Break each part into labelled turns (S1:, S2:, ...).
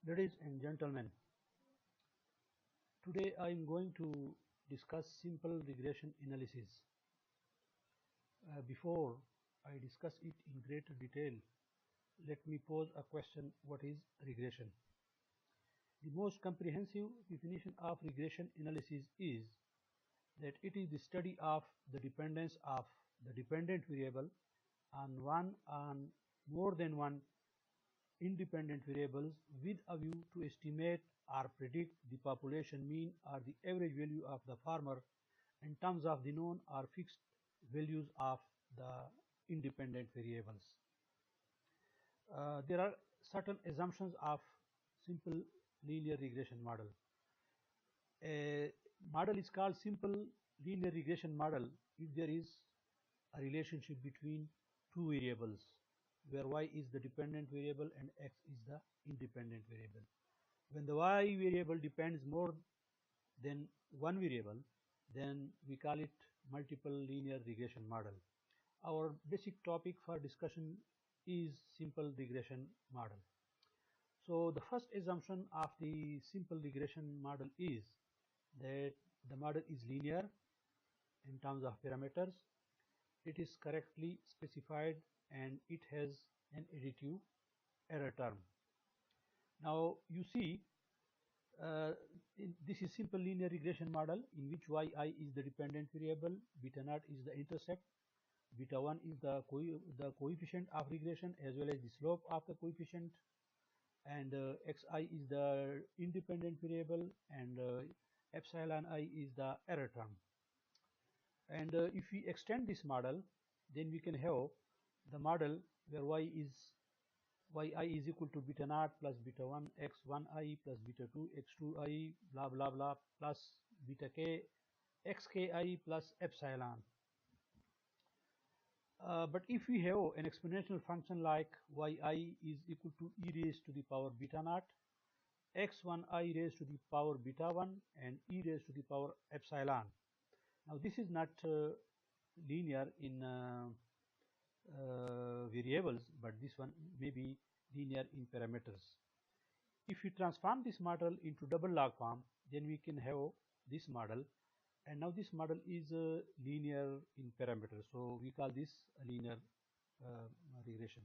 S1: Ladies and gentlemen, today I am going to discuss simple regression analysis. Before I discuss it in greater detail, let me pose a question: what is regression? The most comprehensive definition of regression analysis is that it is the study of the dependence of the dependent variable on more than one independent variables with a view to estimate or predict the population mean or the average value of the farmer in terms of the known or fixed values of the independent variables. There are certain assumptions of simple linear regression model. A model is called simple linear regression model if there is a relationship between two variables where y is the dependent variable and x is the independent variable. When the y variable depends more than one variable, then we call it multiple linear regression model. Our basic topic for discussion is simple regression model. So the first assumption of the simple regression model is that the model is linear in terms of parameters, it is correctly specified, and it has an additive error term. Now you see this is simple linear regression model in which yi is the dependent variable, beta naught is the intercept, beta 1 is the coefficient of regression as well as the slope of the coefficient, and xi is the independent variable, and epsilon I is the error term. And if we extend this model, then we can have the model where yi is equal to beta naught plus beta 1 x1i plus beta 2 x2i blah blah blah plus beta k xki plus epsilon. But if we have an exponential function like yi is equal to e raised to the power beta naught, x1i raised to the power beta 1, and e raised to the power epsilon. Now this is not linear in variables, but this one may be linear in parameters. If we transform this model into double log form, then we can have this model, and now this model is linear in parameters, so we call this a linear regression.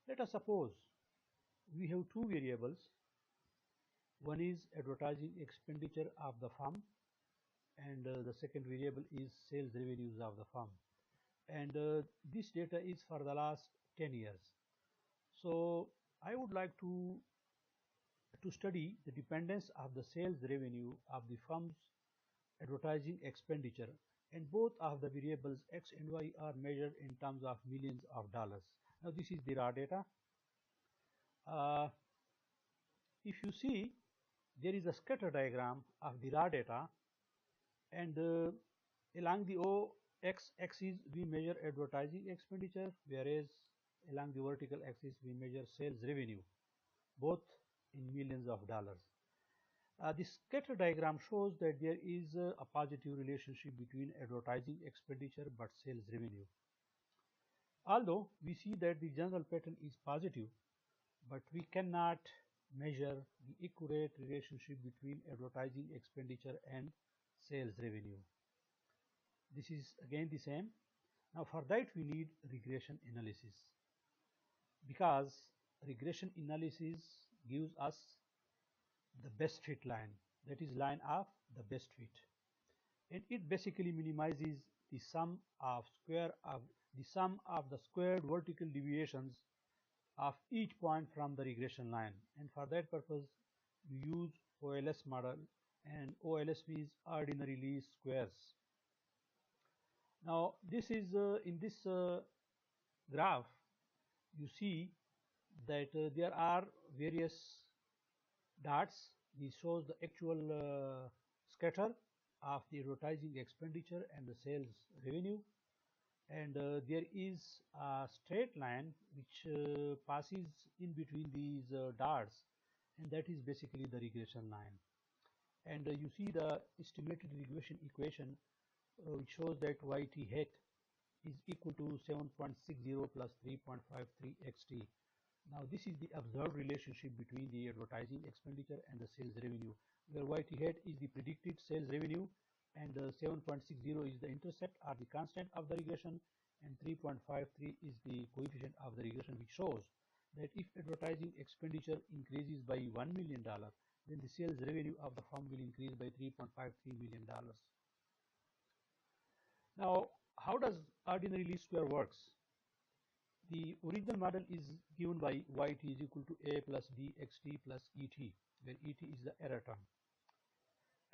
S1: Let us suppose we have two variables. One is advertising expenditure of the firm, and the second variable is sales revenues of the firm, and this data is for the last 10 years. So I would like to study the dependence of the sales revenue of the firm's advertising expenditure, and both of the variables x and y are measured in terms of millions of dollars. Now this is the raw data. If you see, there is a scatter diagram of the raw data, and along the x-axis we measure advertising expenditure, whereas along the vertical axis we measure sales revenue, both in millions of dollars. The scatter diagram shows that there is a positive relationship between advertising expenditure but sales revenue. Although we see that the general pattern is positive, but we cannot measure the accurate relationship between advertising expenditure and sales revenue. This is again the same. Now for that we need regression analysis, because regression analysis gives us the best fit line, that is line of the best fit, and it basically minimizes the sum of the squared vertical deviations of each point from the regression line, and for that purpose we use OLS model, and OLS means ordinary least squares. Now this is in this graph you see that there are various dots. This shows the actual scatter of the advertising expenditure and the sales revenue, and there is a straight line which passes in between these dots, and that is basically the regression line. And you see the estimated regression equation which shows that yt hat is equal to 7.60 plus 3.53 xt. Now this is the observed relationship between the advertising expenditure and the sales revenue, where YT hat is the predicted sales revenue and 7.60 is the intercept or the constant of the regression, and 3.53 is the coefficient of the regression, which shows that if advertising expenditure increases by $1 million, then the sales revenue of the firm will increase by $3.53 million. Now, how does ordinary least square works? The original model is given by yt is equal to a plus dxt plus et, where et is the error term,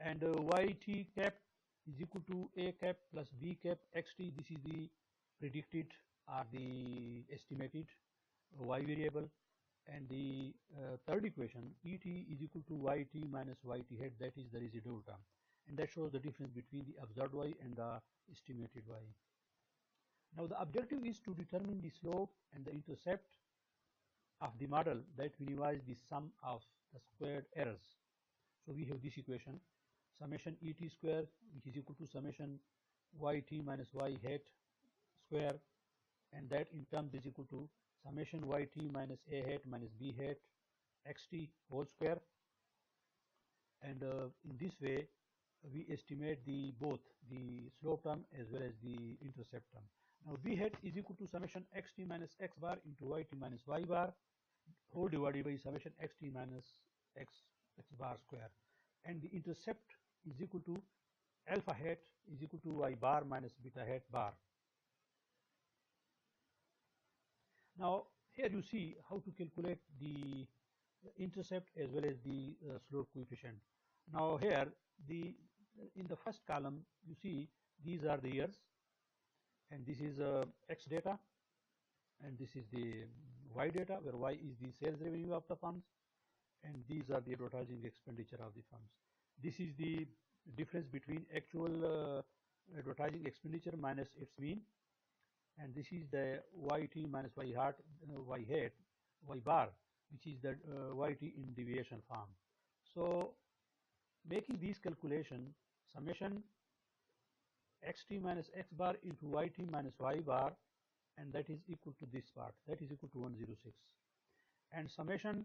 S1: and yt cap is equal to a cap plus b cap xt. This is the predicted or the estimated y variable, and the third equation et is equal to yt minus yt hat, that is the residual term, and that shows the difference between the observed y and the estimated y. Now the objective is to determine the slope and the intercept of the model that minimize the sum of the squared errors. So we have this equation, summation et square, which is equal to summation yt minus y hat square, and that in terms is equal to summation yt minus a hat minus b hat xt whole square, and in this way we estimate the both the slope term as well as the intercept term. Now b hat is equal to summation xt minus x bar into yt minus y bar whole divided by summation xt minus x bar square, and the intercept is equal to alpha hat is equal to y bar minus beta hat bar. Now here you see how to calculate the intercept as well as the slope coefficient. Now here in the first column you see these are the years, and this is X data, and this is the Y data, where Y is the sales revenue of the firms, and these are the advertising expenditure of the firms. This is the difference between actual advertising expenditure minus its mean, and this is the YT minus Y hat, Y bar, which is the YT in deviation form. So making these calculation, summation xt minus x bar into yt minus y bar, and that is equal to this part, that is equal to 106, and summation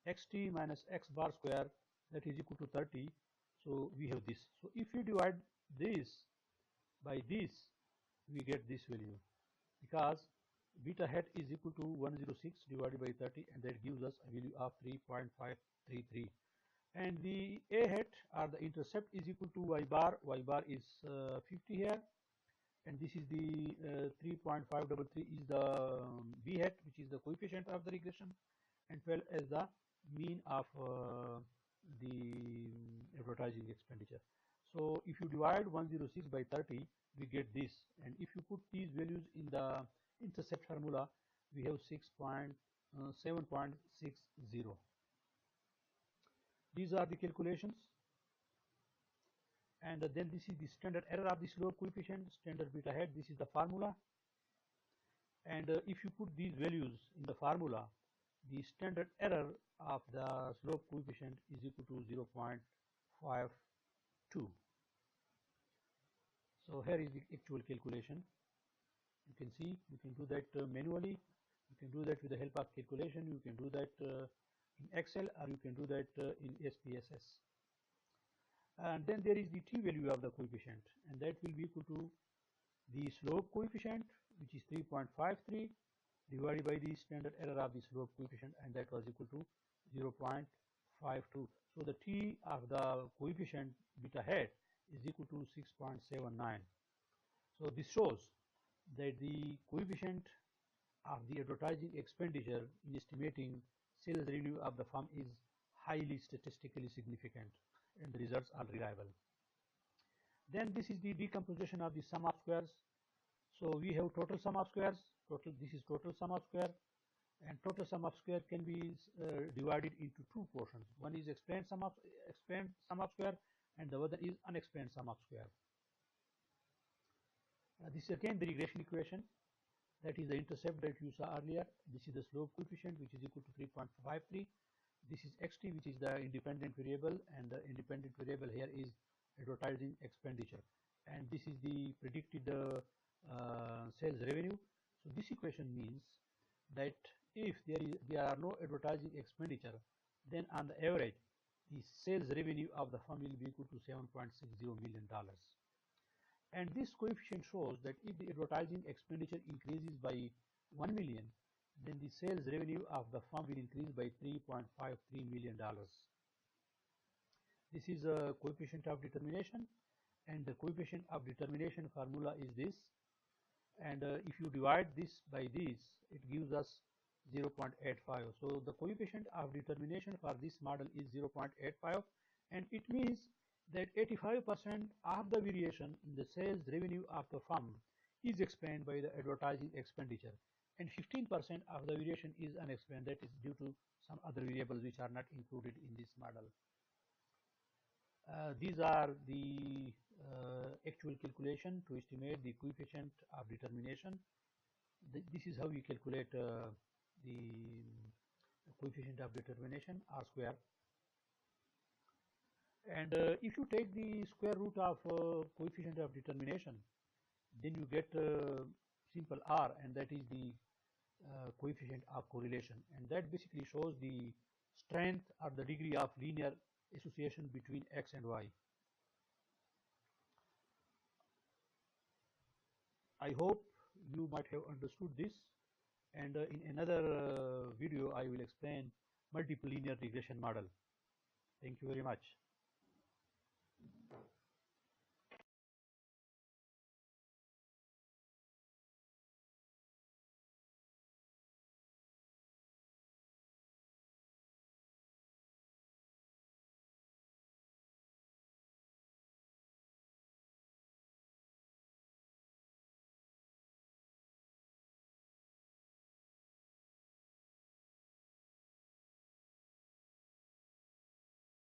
S1: xt minus x bar square, that is equal to 30. So we have this. So if you divide this by this, we get this value, because beta hat is equal to 106 divided by 30, and that gives us a value of 3.533, and the a hat or the intercept is equal to y bar is 50 here, and this is the 3.533 is the b hat, which is the coefficient of the regression, and 12 as the mean of the advertising expenditure. So if you divide 106 by 30, we get this, and if you put these values in the intercept formula, we have 7.60. These are the calculations, and then this is the standard error of the slope coefficient, standard beta hat. This is the formula, and if you put these values in the formula, the standard error of the slope coefficient is equal to 0.52. So here is the actual calculation. You can see you can do that manually, you can do that with the help of calculation, you can do that in Excel, or you can do that in SPSS. And then there is the t value of the coefficient, and that will be equal to the slope coefficient, which is 3.53, divided by the standard error of the slope coefficient, and that was equal to 0.52. So the t of the coefficient beta hat is equal to 6.79. So this shows that the coefficient of the advertising expenditure in estimating sales revenue of the firm is highly statistically significant, and the results are reliable. Then this is the decomposition of the sum of squares. So we have total sum of squares, this is total sum of square, and total sum of square can be divided into two portions. One is explained sum of square, and the other is unexplained sum of square. This is again the regression equation, that is the intercept that you saw earlier. This is the slope coefficient, which is equal to 3.53. This is xt, which is the independent variable, and the independent variable here is advertising expenditure, and this is the predicted sales revenue. So this equation means that if there are no advertising expenditure, then on the average, the sales revenue of the firm will be equal to $7.60 million. And this coefficient shows that if the advertising expenditure increases by 1 million, then the sales revenue of the firm will increase by $3.53 million. This is a coefficient of determination, and the coefficient of determination formula is this. And if you divide this by this, it gives us 0.85. So the coefficient of determination for this model is 0.85, and it means that 85% of the variation in the sales revenue of the firm is explained by the advertising expenditure, and 15% of the variation is unexplained, that is due to some other variables which are not included in this model. These are the actual calculation to estimate the coefficient of determination. This is how we calculate the coefficient of determination, R square. And if you take the square root of coefficient of determination, then you get simple R, and that is the coefficient of correlation, and that basically shows the strength or the degree of linear association between X and Y. I hope you might have understood this, and in another video I will explain multiple linear regression model. Thank you very much.